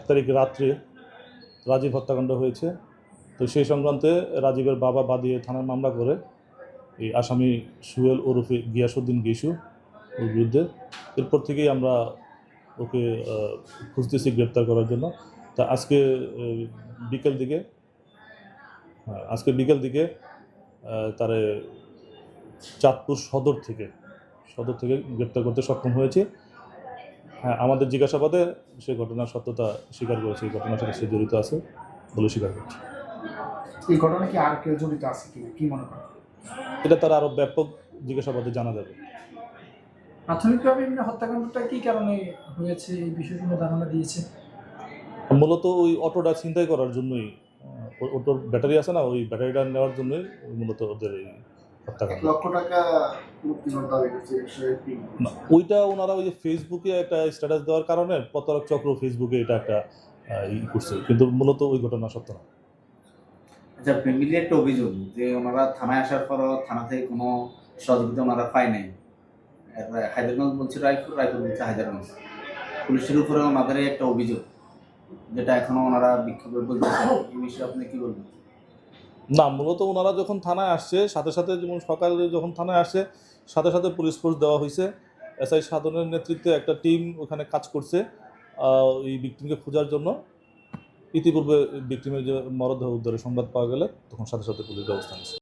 তারিখ রাত্রে রাজীব হত্যাকাণ্ড হয়েছে। তো সেই সংক্রান্তে রাজীবের বাবা বাদী থানায় মামলা করে এই আসামি সুহেল ওরফে গিয়াসউদ্দিন গিশু ওর বিরুদ্ধে। এরপর থেকেই আমরা ওকে খুঁজতেছি গ্রেপ্তার করার জন্য। তা আজকে বিকেল দিকে তারে চাঁদপুর সদর থেকে গ্রেপ্তার করতে সক্ষম হয়েছে। হ্যাঁ, আমাদের জিজ্ঞাসাবাদে সে ঘটনার সত্যতা স্বীকার করেছে, এই ঘটনার সাথে সে জড়িত আছে বলে স্বীকার করছে। এই ঘটনা কি আর কেউ জড়িত আছে কি মনে করেন? এটা তার আরও ব্যাপক জিজ্ঞাসাবাদে জানা যাবে। প্রাথমিকভাবে এমনি হত্যাকাণ্ডটা কি কারণে হয়েছে এই বিষয়গুলো ধারণা দিয়েছে? মূলত ওই অটোটা ছিনতাই করার জন্যই, অটোর ব্যাটারি আছে না, ওই ব্যাটারিটা নেওয়ার জন্যই মূলত ওদের এই হত্যাকাণ্ড। 1 লক্ষ টাকা মুক্তিপণ দাবি করছে। ওইটা ওনারা ওই যে ফেসবুকে একটা স্ট্যাটাস দেওয়ার কারণে প্রতারক চক্র ফেসবুকে এটা একটা করছে, কিন্তু মূলত ওই ঘটনা সত্য না। আচ্ছা, ফ্যামিলির একটা অভিযোগ যে ওনারা থানায় আসার পরও থানা থেকে কোনো সহযোগিতা ওনারা পায় নাই। হায়দারগঞ্জ বলছে রায়পুর বলছে হায়দারগঞ্জ। পুলিশের উপরে ওনাদের একটা অভিযোগ, যেটা এখনো ওনারা বিক্ষোভে বলতেছে। এই বিষয়ে আপনি কি বলবেন? না, মূলত ওনারা যখন থানায় আসছে সাথে সাথে, যেমন সকালে যখন থানায় আসছে সাথে সাথে পুলিশ ফোর্স দেওয়া হয়েছে। এসআই সাধনের নেতৃত্বে একটা টিম ওখানে কাজ করছে এই ভিকটিমকে খোঁজার জন্য। ইতিপূর্বে ভিকটিমের যে মরদেহ উদ্ধারের সংবাদ পাওয়া গেলে তখন সাথে সাথে পুলিশ ব্যবস্থা নিচ্ছে।